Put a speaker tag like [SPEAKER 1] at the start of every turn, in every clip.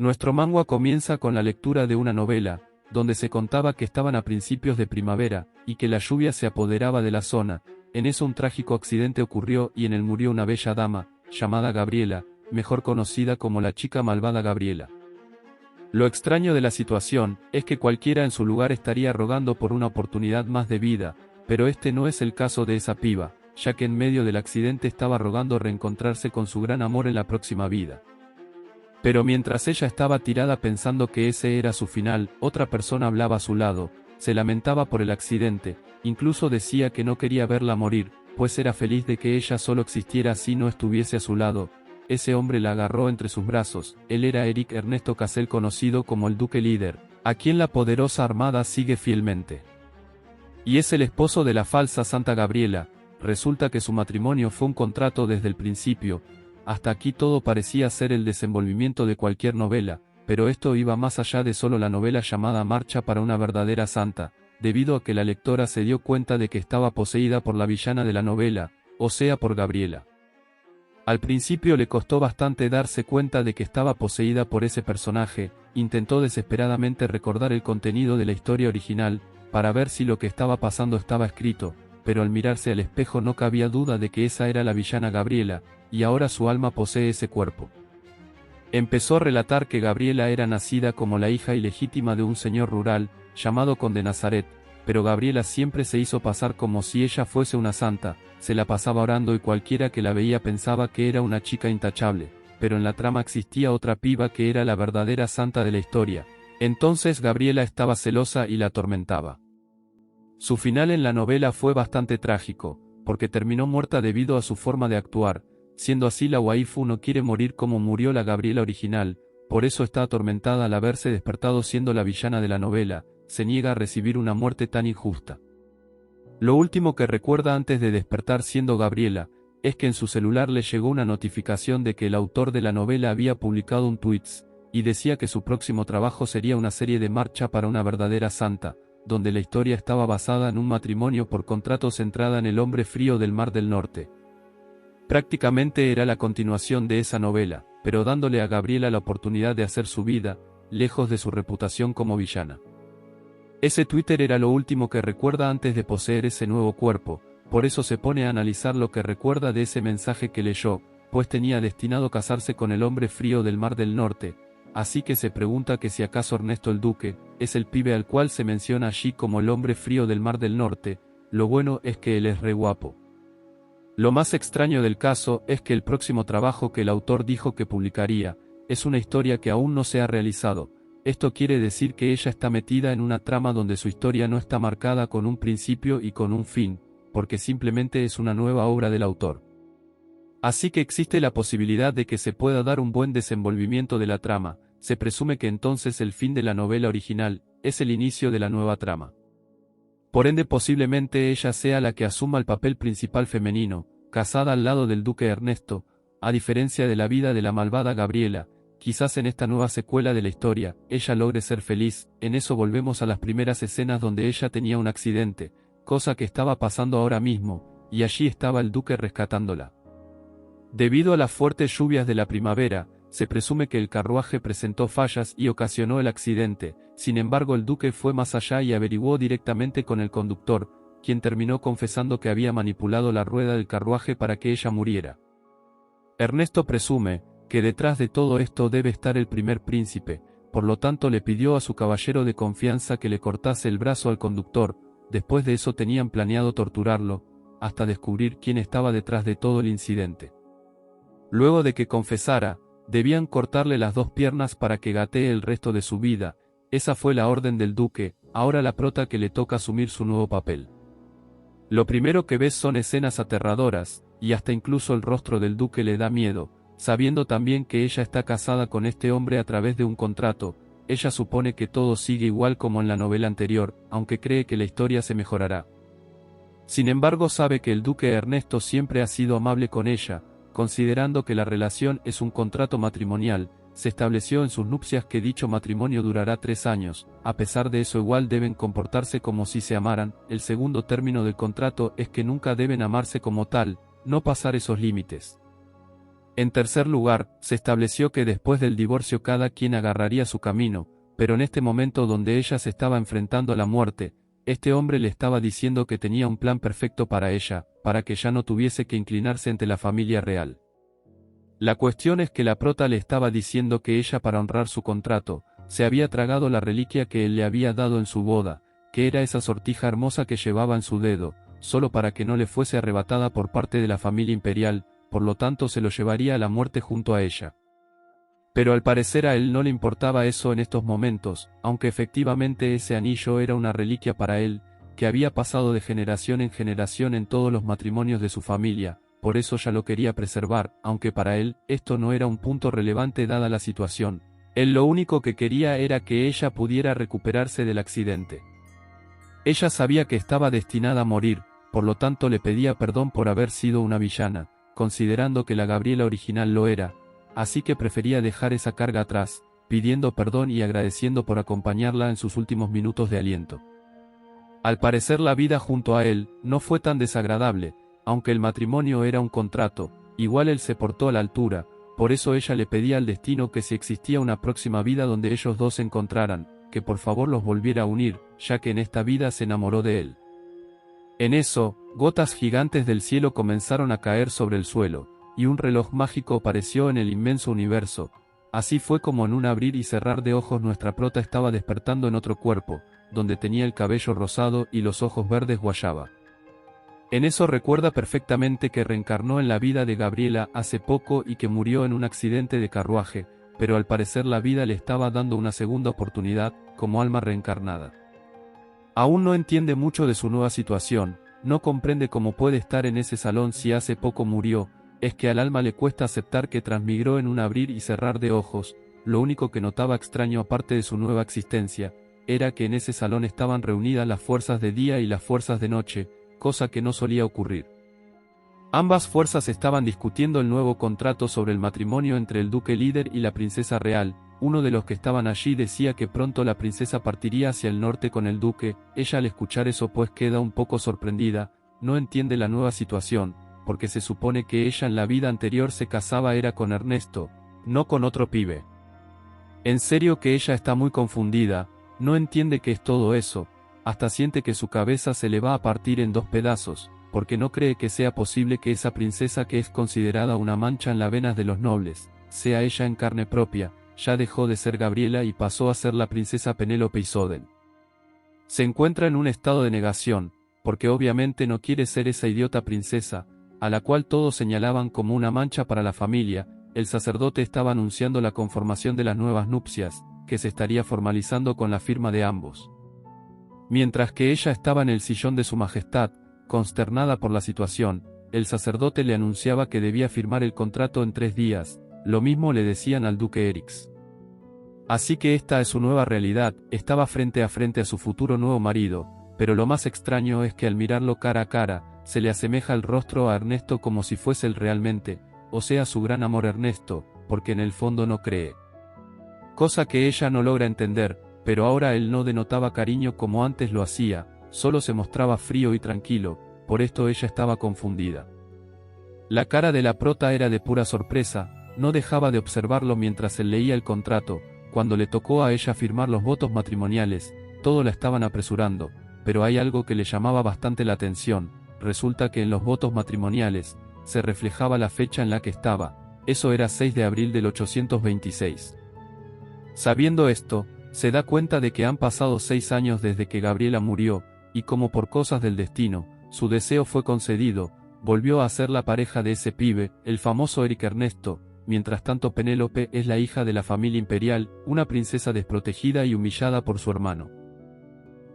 [SPEAKER 1] Nuestro manga comienza con la lectura de una novela, donde se contaba que estaban a principios de primavera, y que la lluvia se apoderaba de la zona. En eso un trágico accidente ocurrió y en él murió una bella dama, llamada Gabriela, mejor conocida como la chica malvada Gabriela. Lo extraño de la situación, es que cualquiera en su lugar estaría rogando por una oportunidad más de vida, pero este no es el caso de esa piba, ya que en medio del accidente estaba rogando reencontrarse con su gran amor en la próxima vida. Pero mientras ella estaba tirada pensando que ese era su final, otra persona hablaba a su lado, se lamentaba por el accidente, incluso decía que no quería verla morir, pues era feliz de que ella solo existiera así no estuviese a su lado. Ese hombre la agarró entre sus brazos, él era Eric Ernesto Cassel, conocido como el Duque Líder, a quien la poderosa armada sigue fielmente. Y es el esposo de la falsa Santa Gabriela. Resulta que su matrimonio fue un contrato desde el principio. Hasta aquí todo parecía ser el desenvolvimiento de cualquier novela, pero esto iba más allá de solo la novela llamada Marcha para una verdadera santa, debido a que la lectora se dio cuenta de que estaba poseída por la villana de la novela, o sea por Gabriela. Al principio le costó bastante darse cuenta de que estaba poseída por ese personaje, intentó desesperadamente recordar el contenido de la historia original, para ver si lo que estaba pasando estaba escrito, pero al mirarse al espejo no cabía duda de que esa era la villana Gabriela, y ahora su alma posee ese cuerpo. Empezó a relatar que Gabriela era nacida como la hija ilegítima de un señor rural, llamado Conde Nazaret, pero Gabriela siempre se hizo pasar como si ella fuese una santa, se la pasaba orando y cualquiera que la veía pensaba que era una chica intachable, pero en la trama existía otra piba que era la verdadera santa de la historia. Entonces Gabriela estaba celosa y la atormentaba. Su final en la novela fue bastante trágico, porque terminó muerta debido a su forma de actuar, siendo así la waifu no quiere morir como murió la Gabriela original, por eso está atormentada al haberse despertado siendo la villana de la novela, se niega a recibir una muerte tan injusta. Lo último que recuerda antes de despertar siendo Gabriela, es que en su celular le llegó una notificación de que el autor de la novela había publicado un tweet, y decía que su próximo trabajo sería una serie de Marcha para una verdadera santa, donde la historia estaba basada en un matrimonio por contrato centrada en el hombre frío del Mar del Norte. Prácticamente era la continuación de esa novela, pero dándole a Gabriela la oportunidad de hacer su vida, lejos de su reputación como villana. Ese Twitter era lo último que recuerda antes de poseer ese nuevo cuerpo, por eso se pone a analizar lo que recuerda de ese mensaje que leyó, pues tenía destinado casarse con el hombre frío del Mar del Norte, así que se pregunta que si acaso Ernesto el Duque, es el pibe al cual se menciona allí como el hombre frío del Mar del Norte. Lo bueno es que él es re guapo. Lo más extraño del caso es que el próximo trabajo que el autor dijo que publicaría, es una historia que aún no se ha realizado. Esto quiere decir que ella está metida en una trama donde su historia no está marcada con un principio y con un fin, porque simplemente es una nueva obra del autor. Así que existe la posibilidad de que se pueda dar un buen desenvolvimiento de la trama, se presume que entonces el fin de la novela original, es el inicio de la nueva trama. Por ende posiblemente ella sea la que asuma el papel principal femenino, casada al lado del Duque Ernesto, a diferencia de la vida de la malvada Gabriela. Quizás en esta nueva secuela de la historia, ella logre ser feliz. En eso volvemos a las primeras escenas donde ella tenía un accidente, cosa que estaba pasando ahora mismo, y allí estaba el Duque rescatándola. Debido a las fuertes lluvias de la primavera, se presume que el carruaje presentó fallas y ocasionó el accidente. Sin embargo, el Duque fue más allá y averiguó directamente con el conductor, quien terminó confesando que había manipulado la rueda del carruaje para que ella muriera. Ernesto presume que detrás de todo esto debe estar el primer príncipe, por lo tanto le pidió a su caballero de confianza que le cortase el brazo al conductor. Después de eso tenían planeado torturarlo, hasta descubrir quién estaba detrás de todo el incidente. Luego de que confesara, debían cortarle las 2 piernas para que gatee el resto de su vida. Esa fue la orden del Duque, ahora la prota que le toca asumir su nuevo papel. Lo primero que ves son escenas aterradoras, y hasta incluso el rostro del Duque le da miedo. Sabiendo también que ella está casada con este hombre a través de un contrato, ella supone que todo sigue igual como en la novela anterior, aunque cree que la historia se mejorará. Sin embargo, sabe que el Duque Ernesto siempre ha sido amable con ella, considerando que la relación es un contrato matrimonial. Se estableció en sus nupcias que dicho matrimonio durará 3 años, a pesar de eso igual deben comportarse como si se amaran. El segundo término del contrato es que nunca deben amarse como tal, no pasar esos límites. En tercer lugar, se estableció que después del divorcio cada quien agarraría su camino, pero en este momento donde ella se estaba enfrentando a la muerte, este hombre le estaba diciendo que tenía un plan perfecto para ella, para que ya no tuviese que inclinarse ante la familia real. La cuestión es que la prota le estaba diciendo que ella, para honrar su contrato, se había tragado la reliquia que él le había dado en su boda, que era esa sortija hermosa que llevaba en su dedo, solo para que no le fuese arrebatada por parte de la familia imperial, por lo tanto se lo llevaría a la muerte junto a ella. Pero al parecer a él no le importaba eso en estos momentos, aunque efectivamente ese anillo era una reliquia para él, que había pasado de generación en generación en todos los matrimonios de su familia, por eso ya lo quería preservar, aunque para él, esto no era un punto relevante dada la situación. Él lo único que quería era que ella pudiera recuperarse del accidente. Ella sabía que estaba destinada a morir, por lo tanto le pedía perdón por haber sido una villana, considerando que la Gabriela original lo era, así que prefería dejar esa carga atrás, pidiendo perdón y agradeciendo por acompañarla en sus últimos minutos de aliento. Al parecer la vida junto a él no fue tan desagradable, aunque el matrimonio era un contrato, igual él se portó a la altura, por eso ella le pedía al destino que si existía una próxima vida donde ellos dos se encontraran, que por favor los volviera a unir, ya que en esta vida se enamoró de él. En eso, gotas gigantes del cielo comenzaron a caer sobre el suelo, y un reloj mágico apareció en el inmenso universo. Así fue como en un abrir y cerrar de ojos nuestra prota estaba despertando en otro cuerpo, donde tenía el cabello rosado y los ojos verdes guayaba. En eso recuerda perfectamente que reencarnó en la vida de Gabriela hace poco y que murió en un accidente de carruaje, pero al parecer la vida le estaba dando una segunda oportunidad, como alma reencarnada. Aún no entiende mucho de su nueva situación, no comprende cómo puede estar en ese salón si hace poco murió, es que al alma le cuesta aceptar que transmigró en un abrir y cerrar de ojos. Lo único que notaba extraño aparte de su nueva existencia, era que en ese salón estaban reunidas las fuerzas de día y las fuerzas de noche, cosa que no solía ocurrir. Ambas fuerzas estaban discutiendo el nuevo contrato sobre el matrimonio entre el duque líder y la princesa real. Uno de los que estaban allí decía que pronto la princesa partiría hacia el norte con el duque. Ella al escuchar eso pues queda un poco sorprendida, no entiende la nueva situación, porque se supone que ella en la vida anterior se casaba era con Ernesto, no con otro pibe. En serio que ella está muy confundida, no entiende qué es todo eso, hasta siente que su cabeza se le va a partir en dos pedazos, porque no cree que sea posible que esa princesa que es considerada una mancha en las venas de los nobles, sea ella en carne propia. Ya dejó de ser Gabriela y pasó a ser la princesa Penélope Isoden. Se encuentra en un estado de negación, porque obviamente no quiere ser esa idiota princesa, a la cual todos señalaban como una mancha para la familia. El sacerdote estaba anunciando la conformación de las nuevas nupcias, que se estaría formalizando con la firma de ambos. Mientras que ella estaba en el sillón de su majestad, consternada por la situación, el sacerdote le anunciaba que debía firmar el contrato en 3 días, lo mismo le decían al duque Erix. Así que esta es su nueva realidad, estaba frente a su futuro nuevo marido, pero lo más extraño es que al mirarlo cara a cara, se le asemeja el rostro a Ernesto como si fuese él realmente, o sea su gran amor Ernesto, porque en el fondo no cree. Cosa que ella no logra entender, pero ahora él no denotaba cariño como antes lo hacía, solo se mostraba frío y tranquilo, por esto ella estaba confundida. La cara de la prota era de pura sorpresa, no dejaba de observarlo mientras él leía el contrato. Cuando le tocó a ella firmar los votos matrimoniales, todo la estaban apresurando, pero hay algo que le llamaba bastante la atención. Resulta que en los votos matrimoniales, se reflejaba la fecha en la que estaba, eso era 6 de abril del 826. Sabiendo esto, se da cuenta de que han pasado 6 años desde que Gabriela murió, y como por cosas del destino, su deseo fue concedido, volvió a ser la pareja de ese pibe, el famoso Eric Ernesto. Mientras tanto Penélope es la hija de la familia imperial, una princesa desprotegida y humillada por su hermano.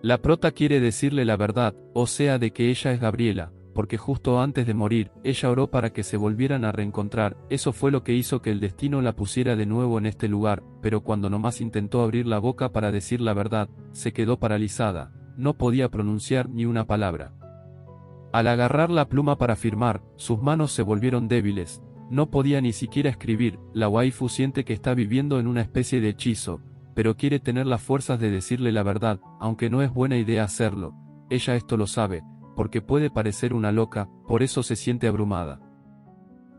[SPEAKER 1] La prota quiere decirle la verdad, o sea de que ella es Gabriela, porque justo antes de morir, ella oró para que se volvieran a reencontrar. Eso fue lo que hizo que el destino la pusiera de nuevo en este lugar, pero cuando nomás intentó abrir la boca para decir la verdad, se quedó paralizada, no podía pronunciar ni una palabra. Al agarrar la pluma para firmar, sus manos se volvieron débiles. No podía ni siquiera escribir. La waifu siente que está viviendo en una especie de hechizo, pero quiere tener las fuerzas de decirle la verdad, aunque no es buena idea hacerlo. Ella esto lo sabe, porque puede parecer una loca, por eso se siente abrumada.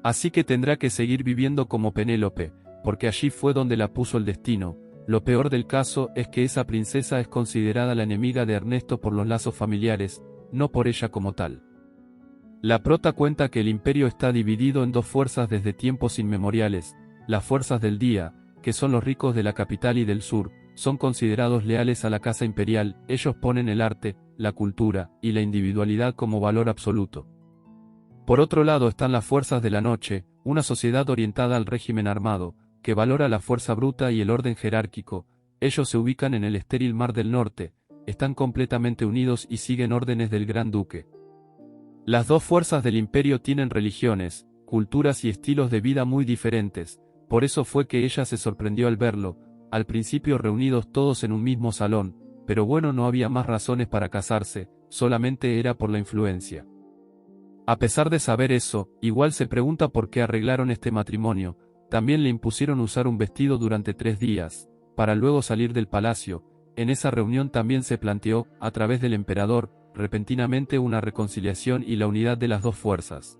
[SPEAKER 1] Así que tendrá que seguir viviendo como Penélope, porque allí fue donde la puso el destino. Lo peor del caso es que esa princesa es considerada la enemiga de Ernesto por los lazos familiares, no por ella como tal. La prota cuenta que el imperio está dividido en dos fuerzas desde tiempos inmemoriales. Las fuerzas del día, que son los ricos de la capital y del sur, son considerados leales a la casa imperial. Ellos ponen el arte, la cultura y la individualidad como valor absoluto. Por otro lado están las fuerzas de la noche, una sociedad orientada al régimen armado, que valora la fuerza bruta y el orden jerárquico. Ellos se ubican en el estéril Mar del Norte, están completamente unidos y siguen órdenes del Gran Duque. Las dos fuerzas del imperio tienen religiones, culturas y estilos de vida muy diferentes, por eso fue que ella se sorprendió al verlo, al principio reunidos todos en un mismo salón, pero bueno, no había más razones para casarse, solamente era por la influencia. A pesar de saber eso, igual se pregunta por qué arreglaron este matrimonio. También le impusieron usar un vestido durante 3 días, para luego salir del palacio. En esa reunión también se planteó, a través del emperador, repentinamente una reconciliación y la unidad de las dos fuerzas.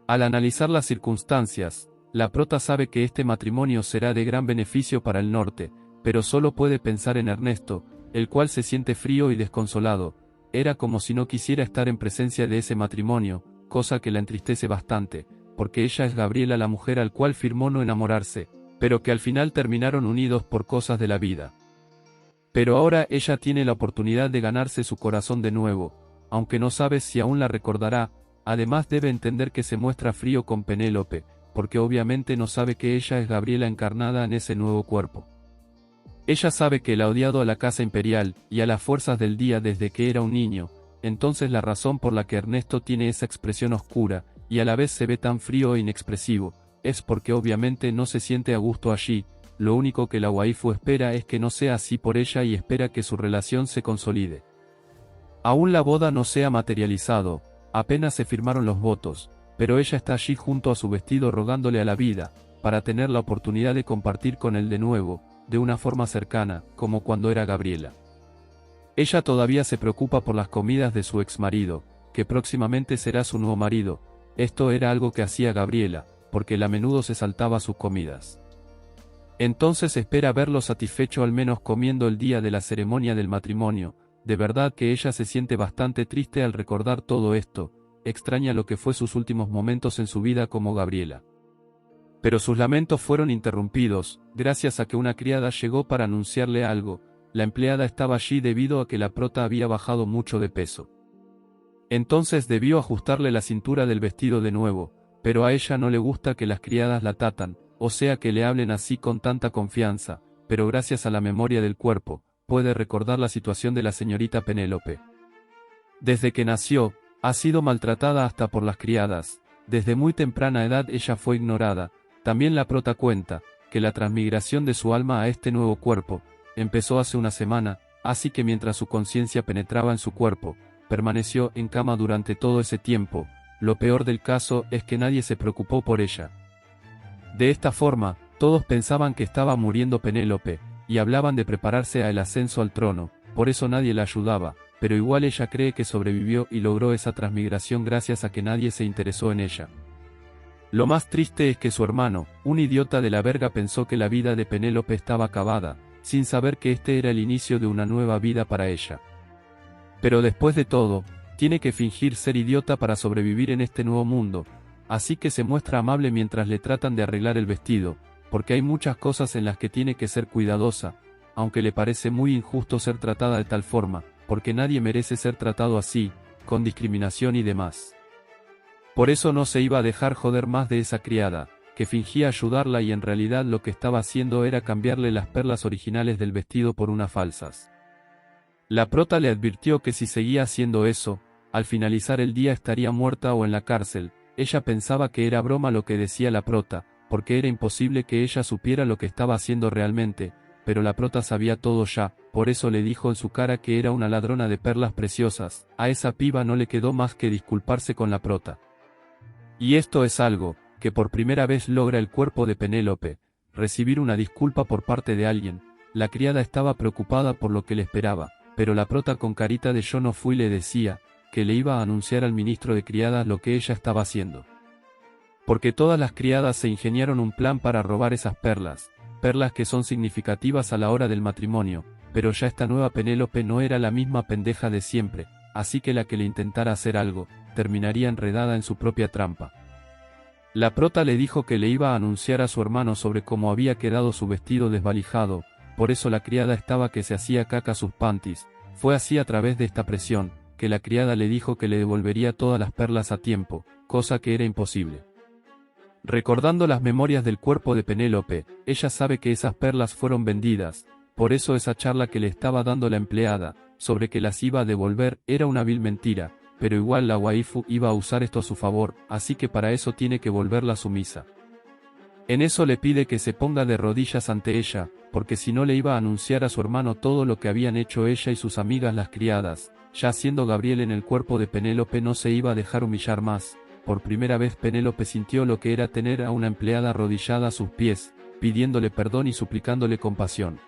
[SPEAKER 1] Al analizar las circunstancias, la prota sabe que este matrimonio será de gran beneficio para el norte, pero solo puede pensar en Ernesto, el cual se siente frío y desconsolado. Era como si no quisiera estar en presencia de ese matrimonio, cosa que la entristece bastante, porque ella es Gabriela, la mujer al cual firmó no enamorarse, pero que al final terminaron unidos por cosas de la vida. Pero ahora ella tiene la oportunidad de ganarse su corazón de nuevo, aunque no sabe si aún la recordará. Además debe entender que se muestra frío con Penélope, porque obviamente no sabe que ella es Gabriela encarnada en ese nuevo cuerpo. Ella sabe que él ha odiado a la casa imperial y a las fuerzas del día desde que era un niño. Entonces la razón por la que Ernesto tiene esa expresión oscura, y a la vez se ve tan frío e inexpresivo, es porque obviamente no se siente a gusto allí. Lo único que la waifu espera es que no sea así por ella y espera que su relación se consolide. Aún la boda no se ha materializado, apenas se firmaron los votos, pero ella está allí junto a su vestido rogándole a la vida, para tener la oportunidad de compartir con él de nuevo, de una forma cercana, como cuando era Gabriela. Ella todavía se preocupa por las comidas de su exmarido, que próximamente será su nuevo marido. Esto era algo que hacía Gabriela, porque él a menudo se saltaba sus comidas. Entonces espera verlo satisfecho al menos comiendo el día de la ceremonia del matrimonio. De verdad que ella se siente bastante triste al recordar todo esto, extraña lo que fue sus últimos momentos en su vida como Gabriela. Pero sus lamentos fueron interrumpidos, gracias a que una criada llegó para anunciarle algo. La empleada estaba allí debido a que la prota había bajado mucho de peso. Entonces debió ajustarle la cintura del vestido de nuevo, pero a ella no le gusta que las criadas la tratan, o sea que le hablen así con tanta confianza, pero gracias a la memoria del cuerpo, puede recordar la situación de la señorita Penélope. Desde que nació, ha sido maltratada hasta por las criadas. Desde muy temprana edad ella fue ignorada. También la prota cuenta que la transmigración de su alma a este nuevo cuerpo empezó hace una semana, así que mientras su conciencia penetraba en su cuerpo, permaneció en cama durante todo ese tiempo. Lo peor del caso es que nadie se preocupó por ella. De esta forma, todos pensaban que estaba muriendo Penélope, y hablaban de prepararse al ascenso al trono, por eso nadie la ayudaba, pero igual ella cree que sobrevivió y logró esa transmigración gracias a que nadie se interesó en ella. Lo más triste es que su hermano, un idiota de la verga, pensó que la vida de Penélope estaba acabada, sin saber que este era el inicio de una nueva vida para ella. Pero después de todo, tiene que fingir ser idiota para sobrevivir en este nuevo mundo, así que se muestra amable mientras le tratan de arreglar el vestido, porque hay muchas cosas en las que tiene que ser cuidadosa, aunque le parece muy injusto ser tratada de tal forma, porque nadie merece ser tratado así, con discriminación y demás. Por eso no se iba a dejar joder más de esa criada, que fingía ayudarla y en realidad lo que estaba haciendo era cambiarle las perlas originales del vestido por unas falsas. La prota le advirtió que si seguía haciendo eso, al finalizar el día estaría muerta o en la cárcel. Ella pensaba que era broma lo que decía la prota, porque era imposible que ella supiera lo que estaba haciendo realmente, pero la prota sabía todo ya, por eso le dijo en su cara que era una ladrona de perlas preciosas. A esa piba no le quedó más que disculparse con la prota. Y esto es algo que por primera vez logra el cuerpo de Penélope, recibir una disculpa por parte de alguien. La criada estaba preocupada por lo que le esperaba, pero la prota con carita de yo no fui le decía que le iba a anunciar al ministro de criadas lo que ella estaba haciendo. porque todas las criadas se ingeniaron un plan para robar esas perlas, perlas que son significativas a la hora del matrimonio, pero ya esta nueva Penélope no era la misma pendeja de siempre, así que la que le intentara hacer algo, terminaría enredada en su propia trampa. La prota le dijo que le iba a anunciar a su hermano sobre cómo había quedado su vestido desvalijado, por eso la criada estaba que se hacía caca sus panties. Fue así a través de esta presión, que la criada le dijo que le devolvería todas las perlas a tiempo, cosa que era imposible. Recordando las memorias del cuerpo de Penélope, ella sabe que esas perlas fueron vendidas, por eso esa charla que le estaba dando la empleada, sobre que las iba a devolver, era una vil mentira, pero igual la waifu iba a usar esto a su favor, así que para eso tiene que volverla sumisa. En eso le pide que se ponga de rodillas ante ella, porque si no le iba a anunciar a su hermano todo lo que habían hecho ella y sus amigas las criadas, ya siendo Gabriel en el cuerpo de Penélope no se iba a dejar humillar más. Por primera vez Penélope sintió lo que era tener a una empleada arrodillada a sus pies, pidiéndole perdón y suplicándole compasión.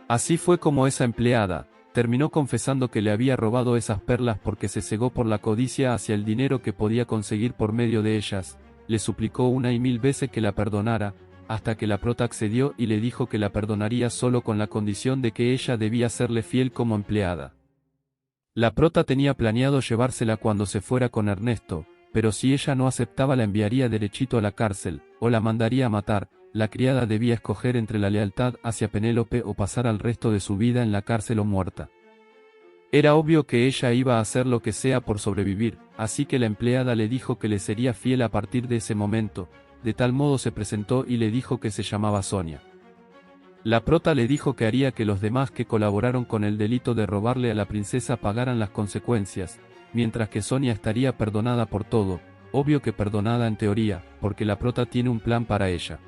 [SPEAKER 1] Así fue como esa empleada terminó confesando que le había robado esas perlas porque se cegó por la codicia hacia el dinero que podía conseguir por medio de ellas. Le suplicó una y mil veces que la perdonara, hasta que la prota accedió y le dijo que la perdonaría solo con la condición de que ella debía serle fiel como empleada. La prota tenía planeado llevársela cuando se fuera con Ernesto, pero si ella no aceptaba la enviaría derechito a la cárcel, o la mandaría a matar. La criada debía escoger entre la lealtad hacia Penélope o pasar al resto de su vida en la cárcel o muerta. Era obvio que ella iba a hacer lo que sea por sobrevivir, así que la empleada le dijo que le sería fiel a partir de ese momento, de tal modo se presentó y le dijo que se llamaba Sonia. La prota le dijo que haría que los demás que colaboraron con el delito de robarle a la princesa pagaran las consecuencias, mientras que Sonia estaría perdonada por todo, obvio que perdonada en teoría, porque la prota tiene un plan para ella.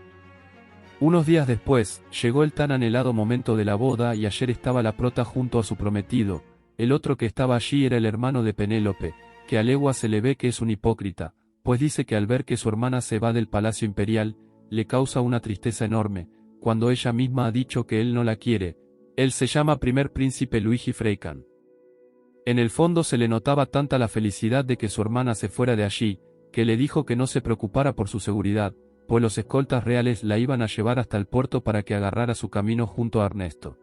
[SPEAKER 1] Unos días después, llegó el tan anhelado momento de la boda y ayer estaba la prota junto a su prometido. El otro que estaba allí era el hermano de Penélope, que a legua se le ve que es un hipócrita, pues dice que al ver que su hermana se va del palacio imperial, le causa una tristeza enorme, cuando ella misma ha dicho que él no la quiere. Él se llama primer príncipe Luigi Freikan. En el fondo se le notaba tanta la felicidad de que su hermana se fuera de allí, que le dijo que no se preocupara por su seguridad, pues los escoltas reales la iban a llevar hasta el puerto para que agarrara su camino junto a Ernesto.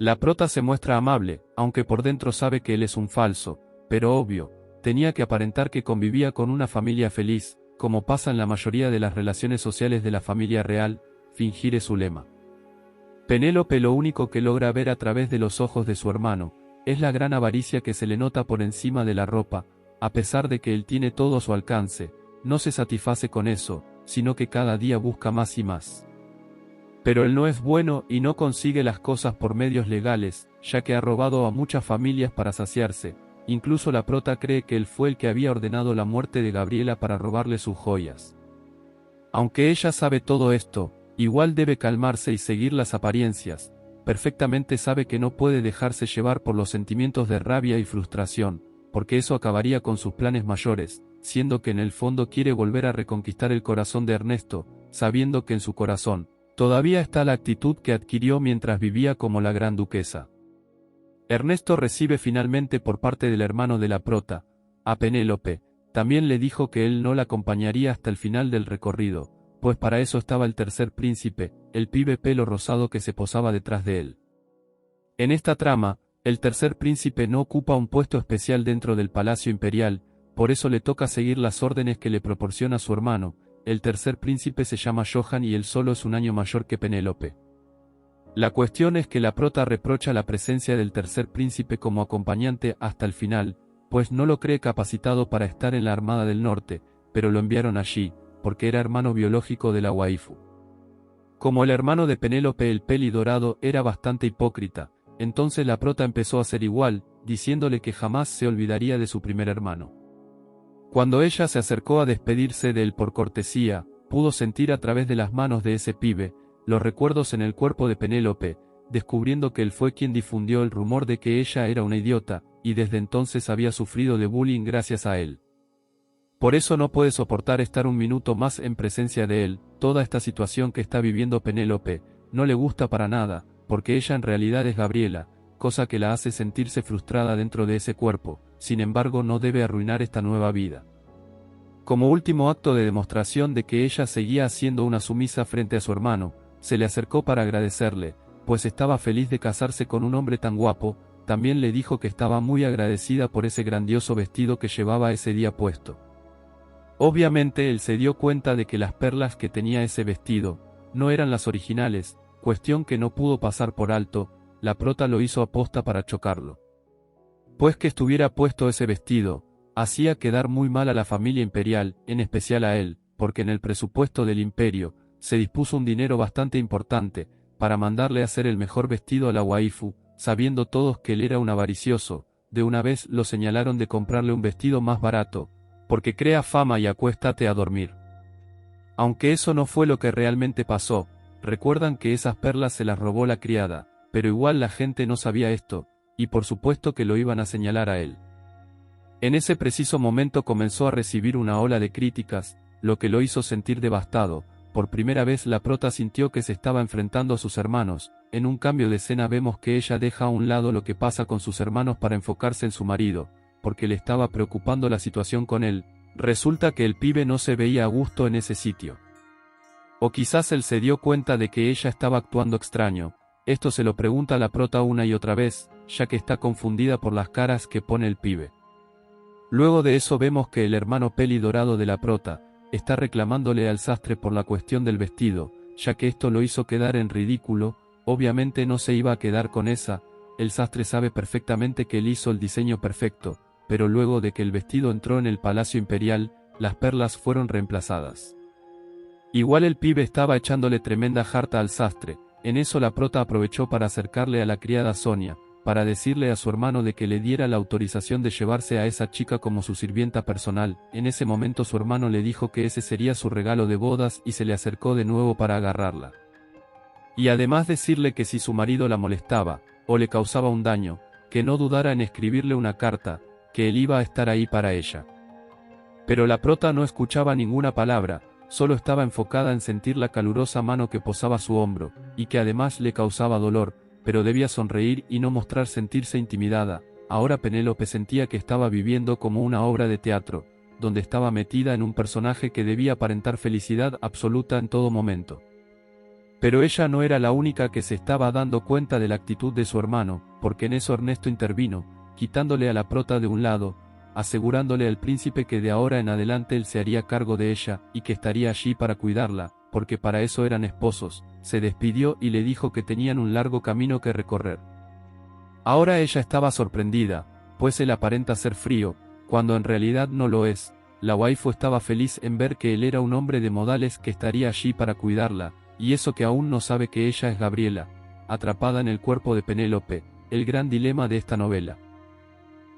[SPEAKER 1] La prota se muestra amable, aunque por dentro sabe que él es un falso, pero obvio, tenía que aparentar que convivía con una familia feliz, como pasa en la mayoría de las relaciones sociales de la familia real, fingir es su lema. Penélope lo único que logra ver a través de los ojos de su hermano, es la gran avaricia que se le nota por encima de la ropa, a pesar de que él tiene todo a su alcance, no se satisface con eso, sino que cada día busca más y más. Pero él no es bueno y no consigue las cosas por medios legales, ya que ha robado a muchas familias para saciarse, incluso la prota cree que él fue el que había ordenado la muerte de Gabriela para robarle sus joyas. Aunque ella sabe todo esto, igual debe calmarse y seguir las apariencias, perfectamente sabe que no puede dejarse llevar por los sentimientos de rabia y frustración, porque eso acabaría con sus planes mayores, siendo que en el fondo quiere volver a reconquistar el corazón de Ernesto, sabiendo que en su corazón, todavía está la actitud que adquirió mientras vivía como la gran duquesa. Ernesto recibe finalmente por parte del hermano de la prota, a Penélope, también le dijo que él no la acompañaría hasta el final del recorrido, pues para eso estaba el tercer príncipe, el pibe pelo rosado que se posaba detrás de él. En esta trama, el tercer príncipe no ocupa un puesto especial dentro del palacio imperial, por eso le toca seguir las órdenes que le proporciona su hermano. El tercer príncipe se llama Johan y él solo es un año mayor que Penélope. La cuestión es que la prota reprocha la presencia del tercer príncipe como acompañante hasta el final, pues no lo cree capacitado para estar en la Armada del Norte, pero lo enviaron allí, porque era hermano biológico de la waifu. Como el hermano de Penélope el peli dorado era bastante hipócrita, entonces la prota empezó a ser igual, diciéndole que jamás se olvidaría de su primer hermano. Cuando ella se acercó a despedirse de él por cortesía, pudo sentir a través de las manos de ese pibe, los recuerdos en el cuerpo de Penélope, descubriendo que él fue quien difundió el rumor de que ella era una idiota, y desde entonces había sufrido de bullying gracias a él. Por eso no puede soportar estar un minuto más en presencia de él. Toda esta situación que está viviendo Penélope, no le gusta para nada, porque ella en realidad es Gabriela, cosa que la hace sentirse frustrada dentro de ese cuerpo, sin embargo no debe arruinar esta nueva vida. Como último acto de demostración de que ella seguía siendo una sumisa frente a su hermano, se le acercó para agradecerle, pues estaba feliz de casarse con un hombre tan guapo. También le dijo que estaba muy agradecida por ese grandioso vestido que llevaba ese día puesto. Obviamente él se dio cuenta de que las perlas que tenía ese vestido no eran las originales, cuestión que no pudo pasar por alto. La prota lo hizo aposta para chocarlo. Pues que estuviera puesto ese vestido hacía quedar muy mal a la familia imperial, en especial a él, porque en el presupuesto del imperio se dispuso un dinero bastante importante para mandarle a hacer el mejor vestido a la waifu. Sabiendo todos que él era un avaricioso, de una vez lo señalaron de comprarle un vestido más barato, porque crea fama y acuéstate a dormir. Aunque eso no fue lo que realmente pasó, recuerdan que esas perlas se las robó la criada, pero igual la gente no sabía esto, y por supuesto que lo iban a señalar a él. En ese preciso momento comenzó a recibir una ola de críticas, lo que lo hizo sentir devastado. Por primera vez la prota sintió que se estaba enfrentando a sus hermanos. En un cambio de escena vemos que ella deja a un lado lo que pasa con sus hermanos para enfocarse en su marido, porque le estaba preocupando la situación con él. Resulta que el pibe no se veía a gusto en ese sitio. O quizás él se dio cuenta de que ella estaba actuando extraño. Esto se lo pregunta a la prota una y otra vez, ya que está confundida por las caras que pone el pibe. Luego de eso vemos que el hermano peli dorado de la prota está reclamándole al sastre por la cuestión del vestido, ya que esto lo hizo quedar en ridículo. Obviamente no se iba a quedar con esa. El sastre sabe perfectamente que él hizo el diseño perfecto, pero luego de que el vestido entró en el palacio imperial, las perlas fueron reemplazadas. Igual el pibe estaba echándole tremenda jarta al sastre. En eso la prota aprovechó para acercarle a la criada Sonia, para decirle a su hermano de que le diera la autorización de llevarse a esa chica como su sirvienta personal. En ese momento su hermano le dijo que ese sería su regalo de bodas y se le acercó de nuevo para agarrarla. Y además decirle que si su marido la molestaba, o le causaba un daño, que no dudara en escribirle una carta, que él iba a estar ahí para ella. Pero la prota no escuchaba ninguna palabra, solo estaba enfocada en sentir la calurosa mano que posaba su hombro, y que además le causaba dolor, pero debía sonreír y no mostrar sentirse intimidada. Ahora Penélope sentía que estaba viviendo como una obra de teatro, donde estaba metida en un personaje que debía aparentar felicidad absoluta en todo momento. Pero ella no era la única que se estaba dando cuenta de la actitud de su hermano, porque en eso Ernesto intervino, quitándole a la prota de un lado, asegurándole al príncipe que de ahora en adelante él se haría cargo de ella, y que estaría allí para cuidarla, porque para eso eran esposos. Se despidió y le dijo que tenían un largo camino que recorrer. Ahora ella estaba sorprendida, pues él aparenta ser frío, cuando en realidad no lo es. La waifu estaba feliz en ver que él era un hombre de modales que estaría allí para cuidarla, y eso que aún no sabe que ella es Gabriela, atrapada en el cuerpo de Penélope, el gran dilema de esta novela.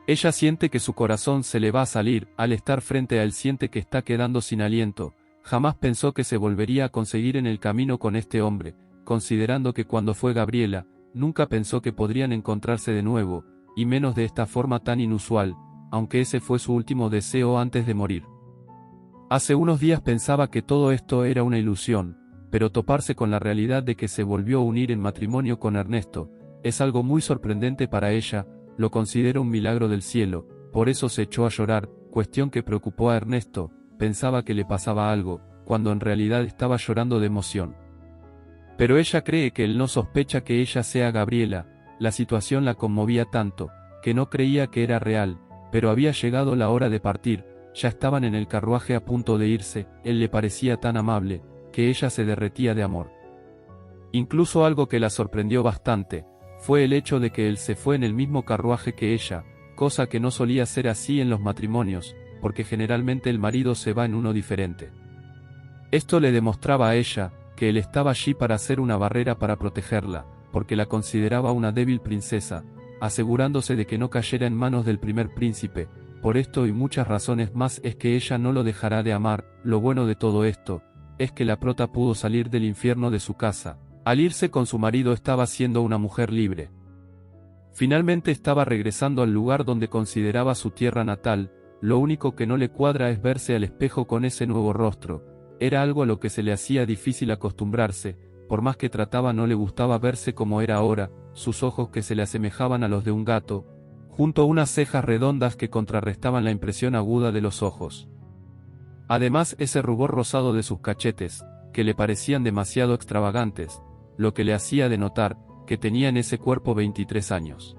[SPEAKER 1] Ella siente que su corazón se le va a salir. Al estar frente a él siente que está quedando sin aliento. Jamás pensó que se volvería a conseguir en el camino con este hombre, considerando que cuando fue Gabriela, nunca pensó que podrían encontrarse de nuevo, y menos de esta forma tan inusual, aunque ese fue su último deseo antes de morir. Hace unos días pensaba que todo esto era una ilusión, pero toparse con la realidad de que se volvió a unir en matrimonio con Ernesto, es algo muy sorprendente para ella. Lo considera un milagro del cielo, por eso se echó a llorar, cuestión que preocupó a Ernesto. Pensaba que le pasaba algo, cuando en realidad estaba llorando de emoción. Pero ella cree que él no sospecha que ella sea Gabriela. La situación la conmovía tanto, que no creía que era real, pero había llegado la hora de partir. Ya estaban en el carruaje a punto de irse. Él le parecía tan amable, que ella se derretía de amor. Incluso algo que la sorprendió bastante, fue el hecho de que él se fue en el mismo carruaje que ella, cosa que no solía ser así en los matrimonios, porque generalmente el marido se va en uno diferente. Esto le demostraba a ella, que él estaba allí para hacer una barrera para protegerla, porque la consideraba una débil princesa, asegurándose de que no cayera en manos del primer príncipe. Por esto y muchas razones más es que ella no lo dejará de amar. Lo bueno de todo esto, es que la prota pudo salir del infierno de su casa. Al irse con su marido estaba siendo una mujer libre. Finalmente estaba regresando al lugar donde consideraba su tierra natal. Lo único que no le cuadra es verse al espejo con ese nuevo rostro. Era algo a lo que se le hacía difícil acostumbrarse. Por más que trataba no le gustaba verse como era ahora, sus ojos que se le asemejaban a los de un gato, junto a unas cejas redondas que contrarrestaban la impresión aguda de los ojos. Además ese rubor rosado de sus cachetes, que le parecían demasiado extravagantes, lo que le hacía denotar que tenía en ese cuerpo 23 años.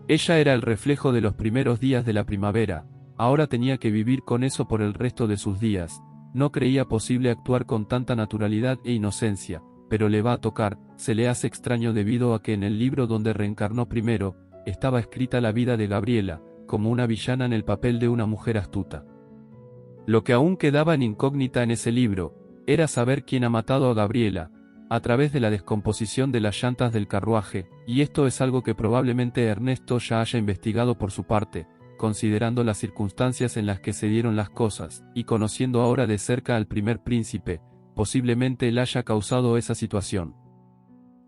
[SPEAKER 1] Ella era el reflejo de los primeros días de la primavera, ahora tenía que vivir con eso por el resto de sus días, no creía posible actuar con tanta naturalidad e inocencia, pero le va a tocar, se le hace extraño debido a que en el libro donde reencarnó primero, estaba escrita la vida de Gabriela, como una villana en el papel de una mujer astuta. Lo que aún quedaba en incógnita en ese libro, era saber quién ha matado a Gabriela, a través de la descomposición de las llantas del carruaje, y esto es algo que probablemente Ernesto ya haya investigado por su parte, considerando las circunstancias en las que se dieron las cosas, y conociendo ahora de cerca al primer príncipe, posiblemente él haya causado esa situación.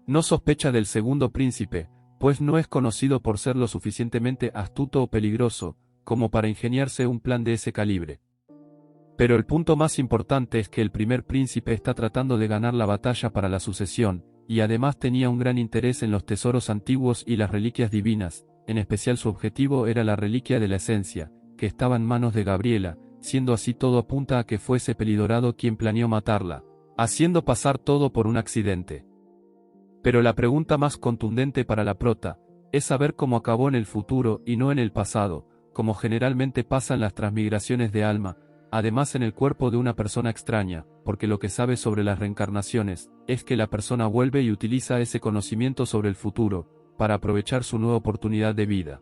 [SPEAKER 1] No sospecha del segundo príncipe, pues no es conocido por ser lo suficientemente astuto o peligroso, como para ingeniarse un plan de ese calibre. Pero el punto más importante es que el primer príncipe está tratando de ganar la batalla para la sucesión, y además tenía un gran interés en los tesoros antiguos y las reliquias divinas, en especial su objetivo era la reliquia de la esencia, que estaba en manos de Gabriela, siendo así todo apunta a que fuese Pelidorado quien planeó matarla, haciendo pasar todo por un accidente. Pero la pregunta más contundente para la prota, es saber cómo acabó en el futuro y no en el pasado, como generalmente pasa en las transmigraciones de alma, además en el cuerpo de una persona extraña, porque lo que sabe sobre las reencarnaciones, es que la persona vuelve y utiliza ese conocimiento sobre el futuro, para aprovechar su nueva oportunidad de vida.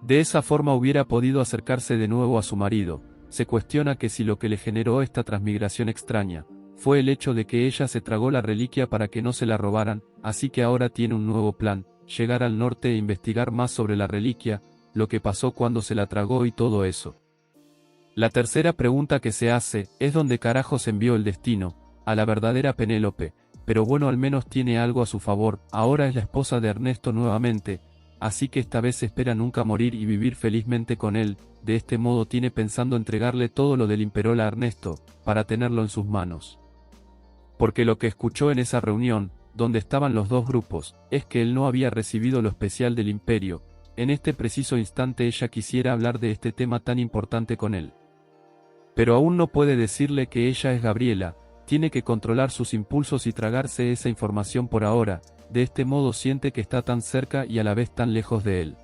[SPEAKER 1] De esa forma hubiera podido acercarse de nuevo a su marido, se cuestiona que si lo que le generó esta transmigración extraña, fue el hecho de que ella se tragó la reliquia para que no se la robaran, así que ahora tiene un nuevo plan, llegar al norte e investigar más sobre la reliquia, lo que pasó cuando se la tragó y todo eso. La tercera pregunta que se hace, es dónde carajos envió el destino, a la verdadera Penélope, pero bueno al menos tiene algo a su favor, ahora es la esposa de Ernesto nuevamente, así que esta vez espera nunca morir y vivir felizmente con él, de este modo tiene pensando entregarle todo lo del Imperol a Ernesto, para tenerlo en sus manos. Porque lo que escuchó en esa reunión, donde estaban los dos grupos, es que él no había recibido lo especial del Imperio, en este preciso instante ella quisiera hablar de este tema tan importante con él. Pero aún no puede decirle que ella es Gabriela, tiene que controlar sus impulsos y tragarse esa información por ahora, de este modo siente que está tan cerca y a la vez tan lejos de él.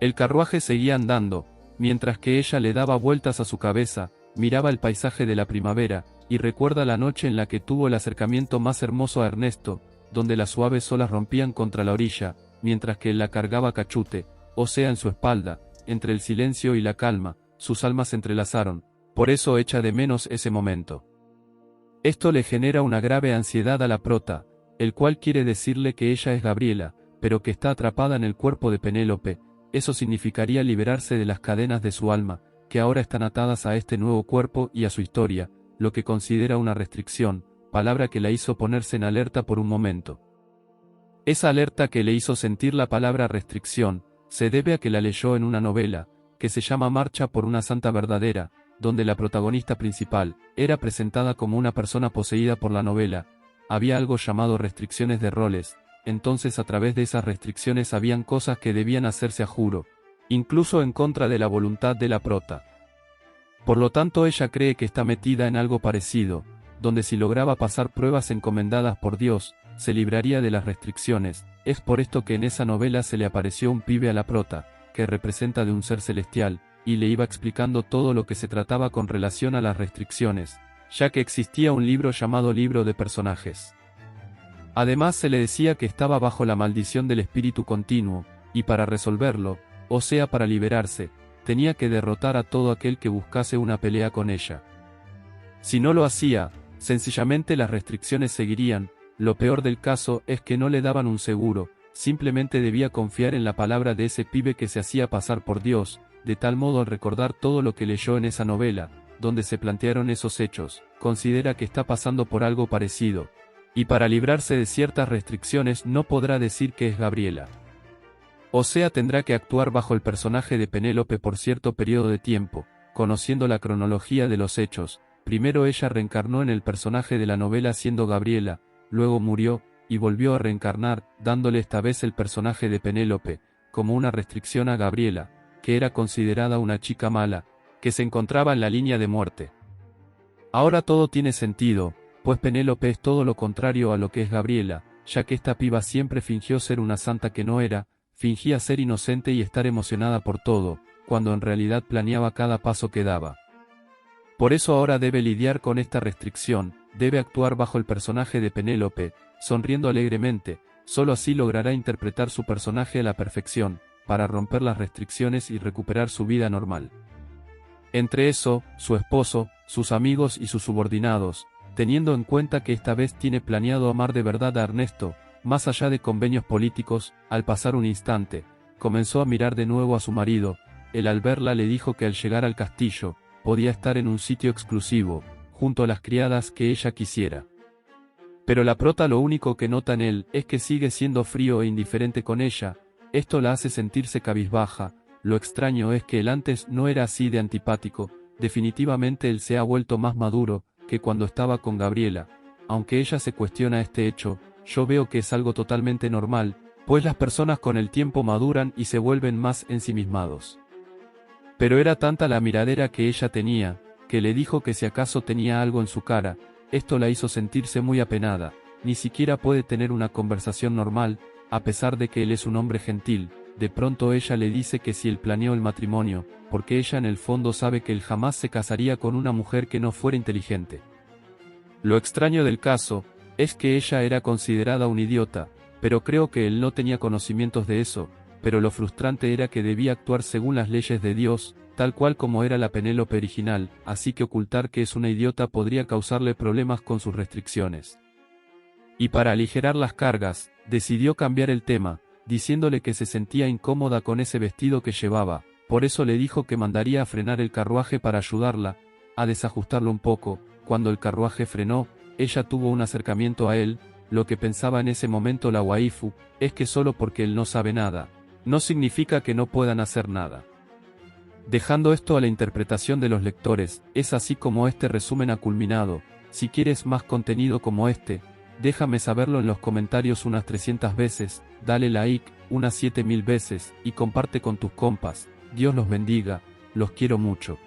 [SPEAKER 1] El carruaje seguía andando, mientras que ella le daba vueltas a su cabeza, miraba el paisaje de la primavera, y recuerda la noche en la que tuvo el acercamiento más hermoso a Ernesto, donde las suaves olas rompían contra la orilla, mientras que él la cargaba cachute, o sea en su espalda, entre el silencio y la calma, sus almas se entrelazaron. Por eso echa de menos ese momento. Esto le genera una grave ansiedad a la prota, el cual quiere decirle que ella es Gabriela, pero que está atrapada en el cuerpo de Penélope, eso significaría liberarse de las cadenas de su alma, que ahora están atadas a este nuevo cuerpo y a su historia, lo que considera una restricción, palabra que la hizo ponerse en alerta por un momento. Esa alerta que le hizo sentir la palabra restricción, se debe a que la leyó en una novela, que se llama Marcha por una Santa Verdadera, donde la protagonista principal, era presentada como una persona poseída por la novela, había algo llamado restricciones de roles, entonces a través de esas restricciones habían cosas que debían hacerse a juro, incluso en contra de la voluntad de la prota. Por lo tanto ella cree que está metida en algo parecido, donde si lograba pasar pruebas encomendadas por Dios, se libraría de las restricciones, es por esto que en esa novela se le apareció un pibe a la prota, que representa de un ser celestial, y le iba explicando todo lo que se trataba con relación a las restricciones, ya que existía un libro llamado Libro de Personajes. Además se le decía que estaba bajo la maldición del espíritu continuo, y para resolverlo, o sea para liberarse, tenía que derrotar a todo aquel que buscase una pelea con ella. Si no lo hacía, sencillamente las restricciones seguirían, lo peor del caso es que no le daban un seguro, simplemente debía confiar en la palabra de ese pibe que se hacía pasar por Dios, de tal modo al recordar todo lo que leyó en esa novela, donde se plantearon esos hechos, considera que está pasando por algo parecido, y para librarse de ciertas restricciones no podrá decir que es Gabriela. O sea tendrá que actuar bajo el personaje de Penélope por cierto periodo de tiempo, conociendo la cronología de los hechos, primero ella reencarnó en el personaje de la novela siendo Gabriela, luego murió, y volvió a reencarnar, dándole esta vez el personaje de Penélope, como una restricción a Gabriela, que era considerada una chica mala, que se encontraba en la línea de muerte. Ahora todo tiene sentido, pues Penélope es todo lo contrario a lo que es Gabriela, ya que esta piba siempre fingió ser una santa que no era, fingía ser inocente y estar emocionada por todo, cuando en realidad planeaba cada paso que daba. Por eso ahora debe lidiar con esta restricción, debe actuar bajo el personaje de Penélope, sonriendo alegremente, solo así logrará interpretar su personaje a la perfección, para romper las restricciones y recuperar su vida normal. Entre eso, su esposo, sus amigos y sus subordinados, teniendo en cuenta que esta vez tiene planeado amar de verdad a Ernesto, más allá de convenios políticos, al pasar un instante, comenzó a mirar de nuevo a su marido. Él al verla le dijo que al llegar al castillo, podía estar en un sitio exclusivo, junto a las criadas que ella quisiera. Pero la prota lo único que nota en él es que sigue siendo frío e indiferente con ella, esto la hace sentirse cabizbaja. Lo extraño es que él antes no era así de antipático, definitivamente él se ha vuelto más maduro que cuando estaba con Gabriela. Aunque ella se cuestiona este hecho, yo veo que es algo totalmente normal, pues las personas con el tiempo maduran y se vuelven más ensimismados. Pero era tanta la miradera que ella tenía, que le dijo que si acaso tenía algo en su cara, esto la hizo sentirse muy apenada, ni siquiera puede tener una conversación normal, a pesar de que él es un hombre gentil. De pronto ella le dice que si él planeó el matrimonio, porque ella en el fondo sabe que él jamás se casaría con una mujer que no fuera inteligente. Lo extraño del caso, es que ella era considerada un idiota, pero creo que él no tenía conocimientos de eso, pero lo frustrante era que debía actuar según las leyes de Dios, tal cual como era la Penélope original, así que ocultar que es una idiota podría causarle problemas con sus restricciones. Y para aligerar las cargas, decidió cambiar el tema, diciéndole que se sentía incómoda con ese vestido que llevaba, por eso le dijo que mandaría a frenar el carruaje para ayudarla a desajustarlo un poco. Cuando el carruaje frenó, ella tuvo un acercamiento a él. Lo que pensaba en ese momento la waifu, es que solo porque él no sabe nada, no significa que no puedan hacer nada. Dejando esto a la interpretación de los lectores, es así como este resumen ha culminado. Si quieres más contenido como este, déjame saberlo en los comentarios unas 300 veces, dale like, unas 7000 veces, y comparte con tus compas. Dios los bendiga, los quiero mucho.